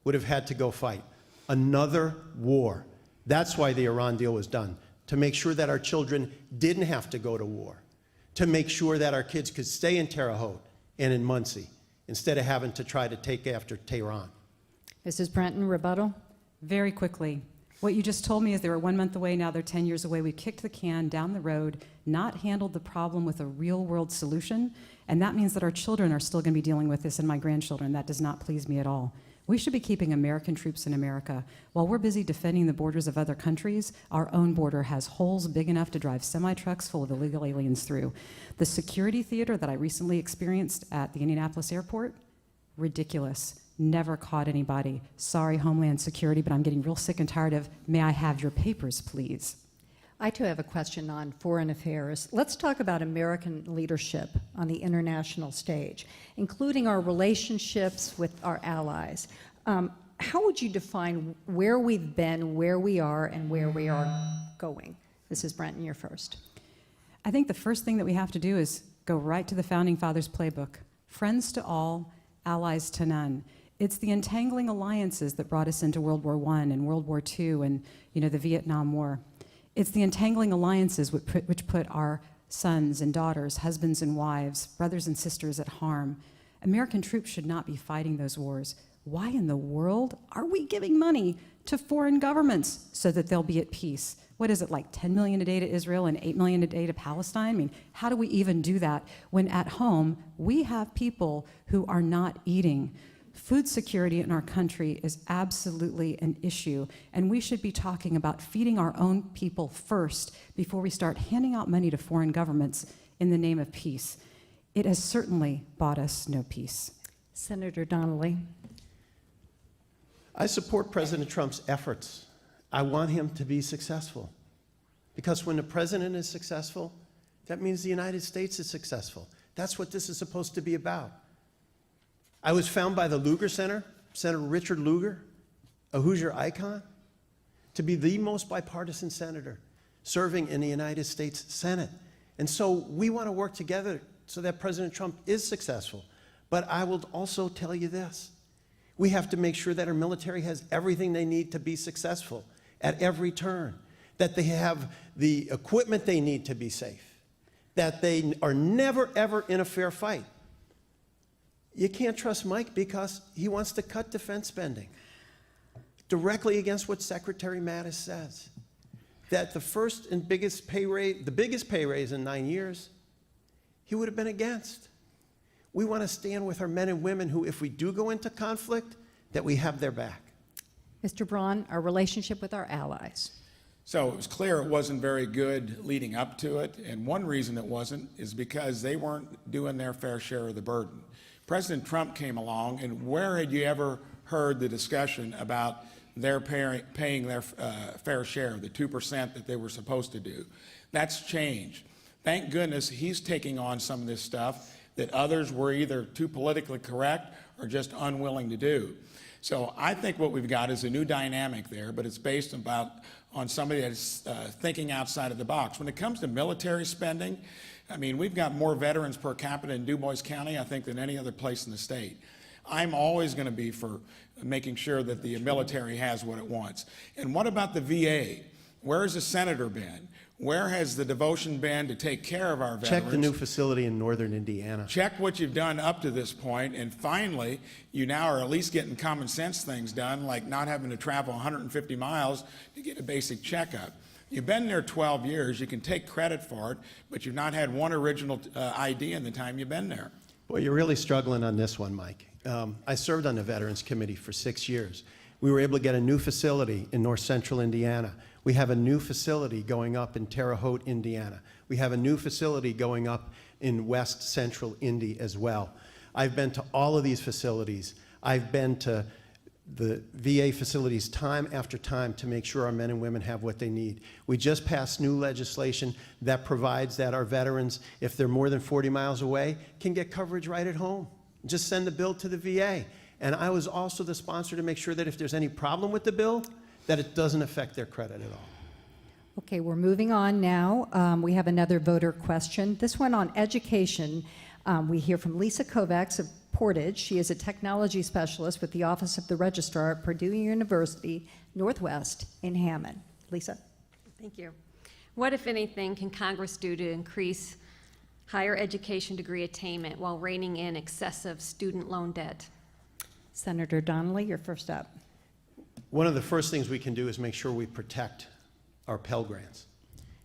would have had to go fight another war. That's why the Iran deal was done, to make sure that our children didn't have to go to war, to make sure that our kids could stay in Terre Haute and in Muncie instead of having to try to take after Tehran. Mrs. Brenton, rebuttal? Very quickly. What you just told me is they were 1 month away, now they're 10 years away. We kicked the can down the road, not handled the problem with a real-world solution, and that means that our children are still going to be dealing with this, and my grandchildren. That does not please me at all. We should be keeping American troops in America. While we're busy defending the borders of other countries, our own border has holes big enough to drive semi-trucks full of illegal aliens through. The security theater that I recently experienced at the Indianapolis airport, ridiculous. Never caught anybody. Sorry, Homeland Security, but I'm getting real sick and tired of, may I have your papers, please? I too have a question on foreign affairs. Let's talk about American leadership on the international stage, including our relationships with our allies. How would you define where we've been, where we are, and where we are going? Mrs. Brenton, you're first. I think the first thing that we have to do is go right to the Founding Fathers playbook. Friends to all, allies to none. It's the entangling alliances that brought us into World War I and World War II and the Vietnam War. It's the entangling alliances which put our sons and daughters, husbands and wives, brothers and sisters at harm. American troops should not be fighting those wars. Why in the world are we giving money to foreign governments so that they'll be at peace? What is it, like 10 million a day to Israel and 8 million a day to Palestine? I mean, how do we even do that when at home we have people who are not eating? Food security in our country is absolutely an issue, and we should be talking about feeding our own people first before we start handing out money to foreign governments in the name of peace. It has certainly bought us no peace. Senator Donnelly. I support President Trump's efforts. I want him to be successful, because when the president is successful, that means the United States is successful. That's what this is supposed to be about. I was found by the Lugar Center, Senator Richard Lugar, a Hoosier icon, to be the most bipartisan senator serving in the United States Senate. And so we want to work together so that President Trump is successful. But I will also tell you this. We have to make sure that our military has everything they need to be successful at every turn, that they have the equipment they need to be safe, that they are never, ever in a fair fight. You can't trust Mike because he wants to cut defense spending directly against what Secretary Mattis says, that the first and biggest pay raise, the biggest pay raise in 9 years, he would have been against. We want to stand with our men and women who, if we do go into conflict, that we have their back. Mr. Braun, our relationship with our allies. So it was clear it wasn't very good leading up to it, and one reason it wasn't is because they weren't doing their fair share of the burden. President Trump came along, and where had you ever heard the discussion about their paying their fair share, the 2% that they were supposed to do? That's changed. Thank goodness he's taking on some of this stuff that others were either too politically correct or just unwilling to do. So I think what we've got is a new dynamic there, but it's based on somebody that's thinking outside of the box. When it comes to military spending, I mean, we've got more veterans per capita in Du Bois County, I think, than any other place in the state. I'm always going to be for making sure that the military has what it wants. And what about the VA? Where has the senator been? Where has the devotion been to take care of our veterans? Check the new facility in northern Indiana. Check what you've done up to this point, and finally, you now are at least getting common sense things done, like not having to travel 150 miles to get a basic checkup. You've been there 12 years. You can take credit for it, but you've not had one original idea in the time you've been there. Well, you're really struggling on this one, Mike. I served on the Veterans Committee for 6 years. We were able to get a new facility in north central Indiana. We have a new facility going up in Terre Haute, Indiana. We have a new facility going up in West Central Indy as well. I've been to all of these facilities. I've been to the VA facilities time after time to make sure our men and women have what they need. We just passed new legislation that provides that our veterans, if they're more than 40 miles away, can get coverage right at home. Just send the bill to the VA. And I was also the sponsor to make sure that if there's any problem with the bill, that it doesn't affect their credit at all. Okay, we're moving on now. We have another voter question. This one on education. We hear from Lisa Kovacs of Portage. She is a technology specialist with the Office of the Registrar at Purdue University Northwest in Hammond. Lisa. Thank you. What, if anything, can Congress do to increase higher education degree attainment while reining in excessive student loan debt? Senator Donnelly, you're first up. One of the first things we can do is make sure we protect our Pell Grants,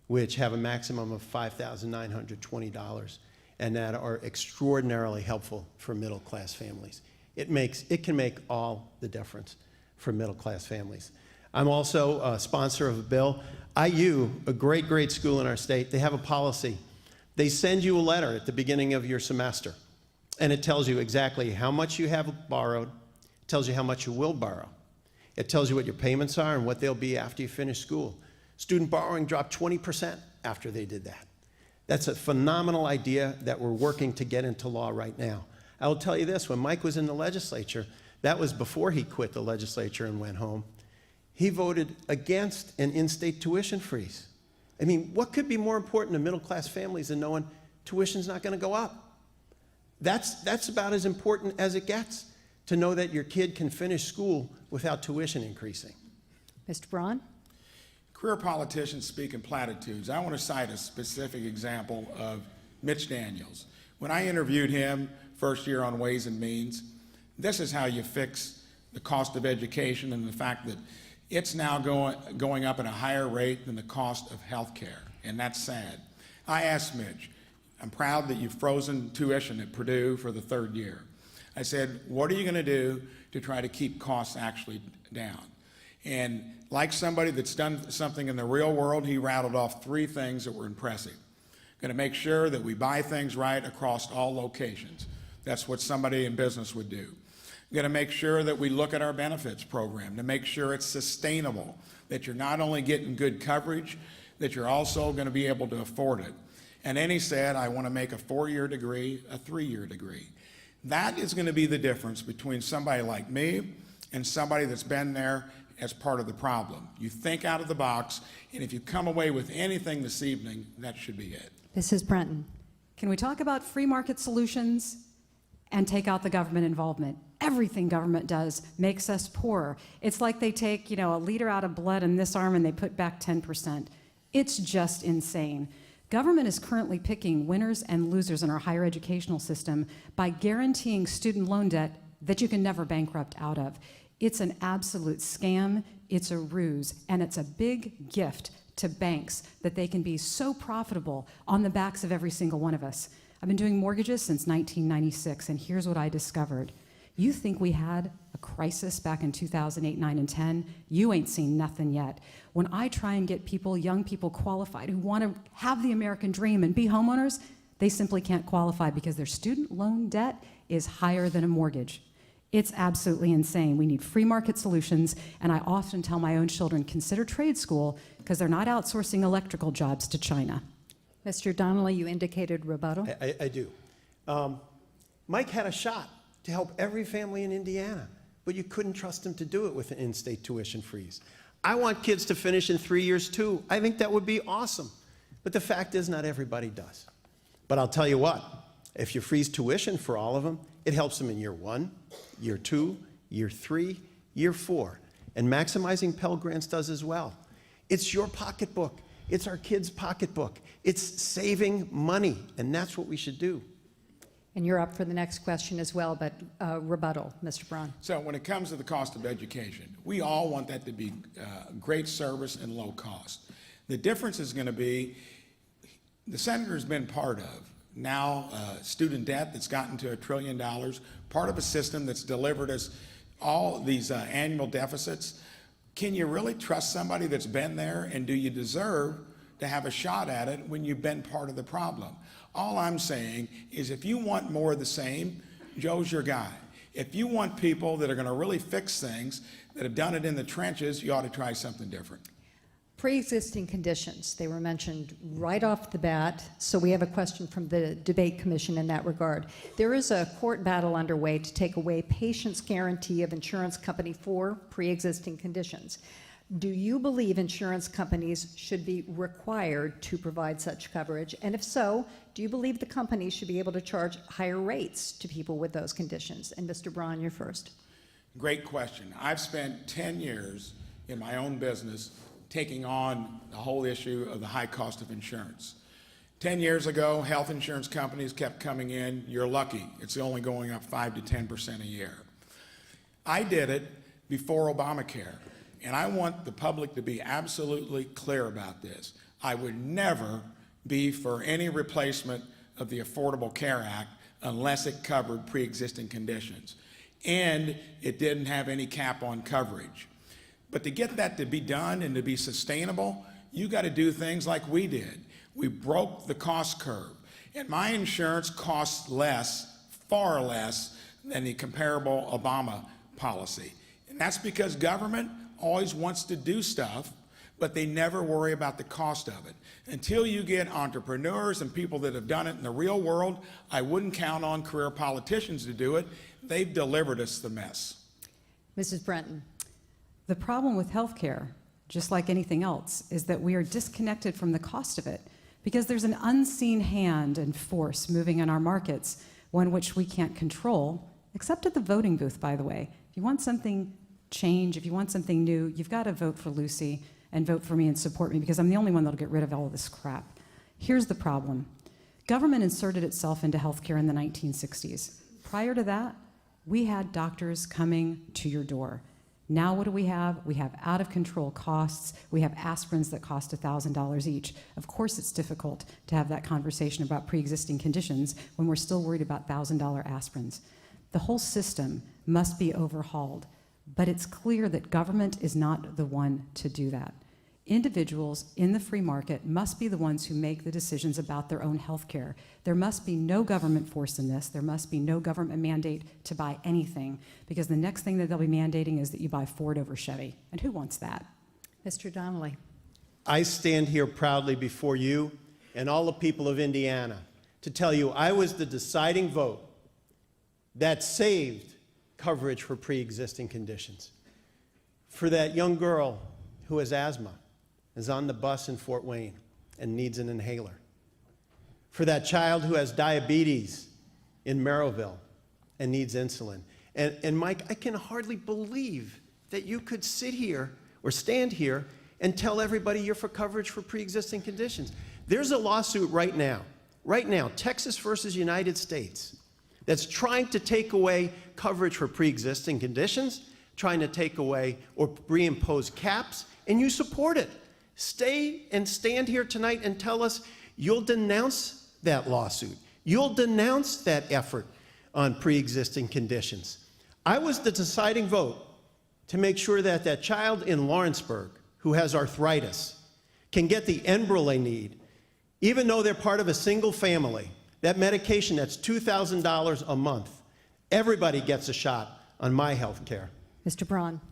which have a maximum of $5,920 and that are extraordinarily helpful for middle-class families. It can make all the difference for middle-class families. I'm also a sponsor of a bill. IU, a great school in our state, they have a policy. They send you a letter at the beginning of your semester, and it tells you exactly how much you have borrowed, it tells you how much you will borrow. It tells you what your payments are and what they'll be after you finish school. Student borrowing dropped 20% after they did that. That's a phenomenal idea that we're working to get into law right now. I will tell you this, when Mike was in the legislature, that was before he quit the legislature and went home, he voted against an in-state tuition freeze. I mean, what could be more important to middle-class families than knowing tuition's not going to go up? That's about as important as it gets, to know that your kid can finish school without tuition increasing. Mr. Braun? Career politicians speak in platitudes. I want to cite a specific example of Mitch Daniels. When I interviewed him first year on Ways and Means, this is how you fix the cost of education and the fact that it's now going up at a higher rate than the cost of health care, and that's sad. I asked Mitch, I'm proud that you've frozen tuition at Purdue for the third year. I said, what are you going to do to try to keep costs actually down? And like somebody that's done something in the real world, he rattled off 3 things that were impressive. Going to make sure that we buy things right across all locations. That's what somebody in business would do. Going to make sure that we look at our benefits program to make sure it's sustainable, that you're not only getting good coverage, that you're also going to be able to afford it. And then he said, I want to make a 4-year degree a 3-year degree. That is going to be the difference between somebody like me and somebody that's been there as part of the problem. You think out of the box, and if you come away with anything this evening, that should be it. Mrs. Brenton. Can we talk about free market solutions and take out the government involvement? Everything government does makes us poorer. It's like they take, a liter out of blood in this arm and they put back 10%. It's just insane. Government is currently picking winners and losers in our higher educational system by guaranteeing student loan debt that you can never bankrupt out of. It's an absolute scam, it's a ruse, and it's a big gift to banks that they can be so profitable on the backs of every single one of us. I've been doing mortgages since 1996, and here's what I discovered. You think we had a crisis back in 2008, 9, and 10? You ain't seen nothing yet. When I try and get people, young people qualified who want to have the American dream and be homeowners, they simply can't qualify because their student loan debt is higher than a mortgage. It's absolutely insane. We need free market solutions, and I often tell my own children, consider trade school because they're not outsourcing electrical jobs to China. Mr. Donnelly, you indicated rebuttal. I do. Mike had a shot to help every family in Indiana, but you couldn't trust him to do it with an in-state tuition freeze. I want kids to finish in 3 years too. I think that would be awesome. But the fact is, not everybody does. But I'll tell you what, if you freeze tuition for all of them, it helps them in year 1, year 2, year 3, year 4. And maximizing Pell Grants does as well. It's your pocketbook. It's our kids' pocketbook. It's saving money, and that's what we should do. And you're up for the next question as well, but rebuttal, Mr. Braun. So when it comes to the cost of education, we all want that to be great service and low cost. The difference is going to be, the senator's been part of now student debt that's gotten to $1 trillion, part of a system that's delivered us all these annual deficits. Can you really trust somebody that's been there, and do you deserve to have a shot at it when you've been part of the problem? All I'm saying is if you want more of the same, Joe's your guy. If you want people that are going to really fix things, that have done it in the trenches, you ought to try something different. Pre-existing conditions, they were mentioned right off the bat, so we have a question from the Debate Commission in that regard. There is a court battle underway to take away patients' guarantee of insurance company for pre-existing conditions. Do you believe insurance companies should be required to provide such coverage? And if so, do you believe the companies should be able to charge higher rates to people with those conditions? And Mr. Braun, you're first. Great question. I've spent 10 years in my own business taking on the whole issue of the high cost of insurance. 10 years ago, health insurance companies kept coming in. You're lucky. It's only going up 5 to 10% a year. I did it before Obamacare, and I want the public to be absolutely clear about this. I would never be for any replacement of the Affordable Care Act unless it covered pre-existing conditions, and it didn't have any cap on coverage. But to get that to be done and to be sustainable, you got to do things like we did. We broke the cost curve. And my insurance costs less, far less, than the comparable Obama policy. And that's because government always wants to do stuff, but they never worry about the cost of it. Until you get entrepreneurs and people that have done it in the real world, I wouldn't count on career politicians to do it. They've delivered us the mess. Mrs. Brenton. The problem with healthcare, just like anything else, is that we are disconnected from the cost of it because there's an unseen hand and force moving in our markets, one which we can't control, except at the voting booth, by the way. If you want something change, if you want something new, you've got to vote for Lucy and vote for me and support me because I'm the only one that'll get rid of all of this crap. Here's the problem. Government inserted itself into healthcare in the 1960s. Prior to that, we had doctors coming to your door. Now what do we have? We have out-of-control costs. We have aspirins that cost $1,000 each. Of course it's difficult to have that conversation about pre-existing conditions when we're still worried about $1,000 aspirins. The whole system must be overhauled, but it's clear that government is not the one to do that. Individuals in the free market must be the ones who make the decisions about their own health care. There must be no government force in this. There must be no government mandate to buy anything, because the next thing that they'll be mandating is that you buy Ford over Chevy. And who wants that? Mr. Donnelly. I stand here proudly before you and all the people of Indiana to tell you I was the deciding vote that saved coverage for pre-existing conditions. For that young girl who has asthma, is on the bus in Fort Wayne and needs an inhaler. For that child who has diabetes in Merrillville and needs insulin. And Mike, I can hardly believe that you could sit here or stand here and tell everybody you're for coverage for pre-existing conditions. There's a lawsuit right now, Texas versus United States, that's trying to take away coverage for pre-existing conditions, trying to take away or reimpose caps, and you support it. Stay and stand here tonight and tell us you'll denounce that lawsuit. You'll denounce that effort on pre-existing conditions. I was the deciding vote to make sure that that child in Lawrenceburg who has arthritis can get the Enbrel they need, even though they're part of a single family. That medication that's $2,000 a month. Everybody gets a shot on my health care. Mr. Braun.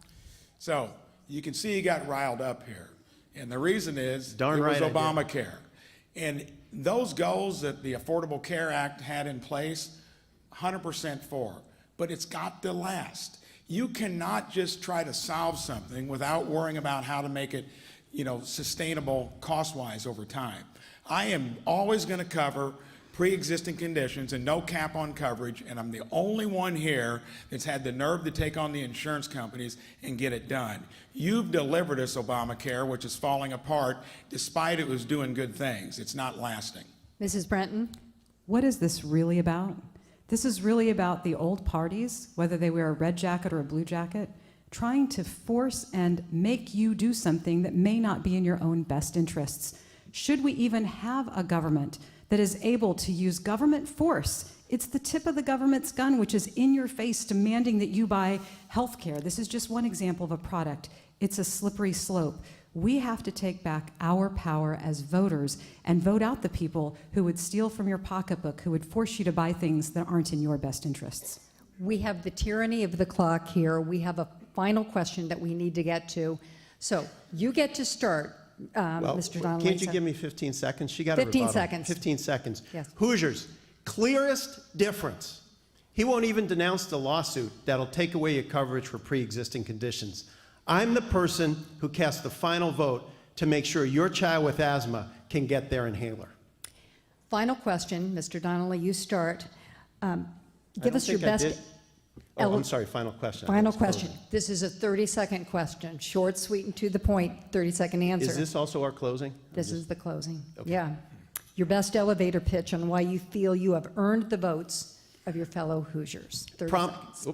So you can see he got riled up here. And the reason is Darn it was right Obamacare. And those goals that the Affordable Care Act had in place, 100% for. But it's got to last. You cannot just try to solve something without worrying about how to make it, sustainable cost-wise over time. I am always going to cover pre-existing conditions and no cap on coverage, and I'm the only one here that's had the nerve to take on the insurance companies and get it done. You've delivered us Obamacare, which is falling apart despite it was doing good things. It's not lasting. Mrs. Brenton. What is this really about? This is really about the old parties, whether they wear a red jacket or a blue jacket, trying to force and make you do something that may not be in your own best interests. Should we even have a government that is able to use government force? It's the tip of the government's gun, which is in your face demanding that you buy health care. This is just one example of a product. It's a slippery slope. We have to take back our power as voters and vote out the people who would steal from your pocketbook, who would force you to buy things that aren't in your best interests. We have the tyranny of the clock here. We have a final question that we need to get to. So you get to start, Mr. Donnelly. Can't you give me 15 seconds? She got a 15 rebuttal. seconds. 15 seconds. Yes. Hoosiers, clearest difference. He won't even denounce the lawsuit that'll take away your coverage for pre-existing conditions. I'm the person who cast the final vote to make sure your child with asthma can get their inhaler. Final question, Mr. Donnelly, you start. Give us your best. Oh, I'm sorry, final question. Final question. This is a 30-second question. Short, sweet, and to the point, 30-second answer. Is this also our closing? This is the closing. Okay. Yeah. Your best elevator pitch on why you feel you have earned the votes of your fellow Hoosiers. 30 seconds.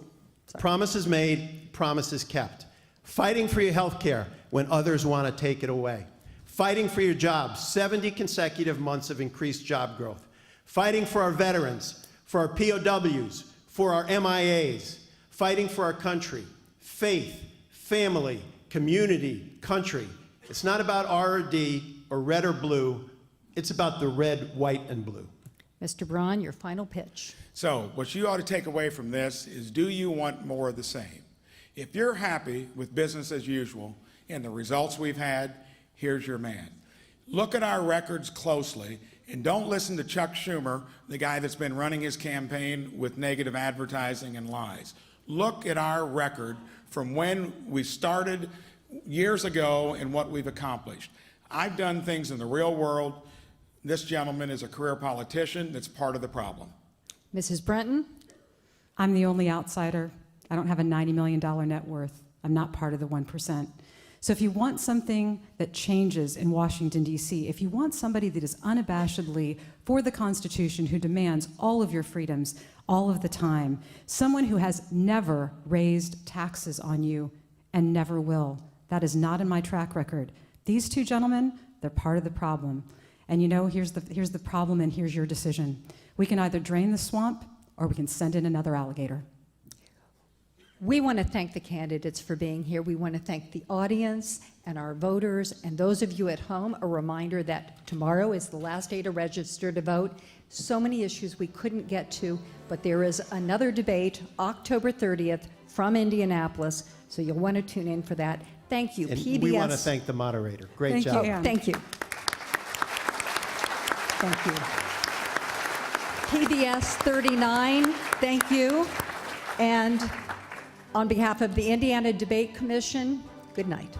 Promises made, promises kept. Fighting for your health care when others want to take it away. Fighting for your jobs, 70 consecutive months of increased job growth. Fighting for our veterans, for our POWs, for our MIAs. Fighting for our country, faith, family, community, country. It's not about R or D or red or blue. It's about the red, white, and blue. Mr. Braun, your final pitch. So what you ought to take away from this is, do you want more of the same? If you're happy with business as usual and the results we've had, here's your man. Look at our records closely and don't listen to Chuck Schumer, the guy that's been running his campaign with negative advertising and lies. Look at our record from when we started years ago and what we've accomplished. I've done things in the real world. This gentleman is a career politician that's part of the problem. Mrs. Brenton? I'm the only outsider. I don't have a $90 million net worth. I'm not part of the 1%. So if you want something that changes in Washington, D.C., if you want somebody that is unabashedly for the Constitution, who demands all of your freedoms all of the time, someone who has never raised taxes on you and never will, that is not in my track record. These two gentlemen, they're part of the problem. And you know, here's the problem, and here's your decision. We can either drain the swamp or we can send in another alligator. We want to thank the candidates for being here. We want to thank the audience and our voters, and those of you at home, a reminder that tomorrow is the last day to register to vote. So many issues we couldn't get to, but there is another debate, October 30th, from Indianapolis, so you'll want to tune in for that. Thank you, And PBS. we want to thank the moderator. Great job. Thank you. Thank you. PBS 39, thank you. And on behalf of the Indiana Debate Commission, good night.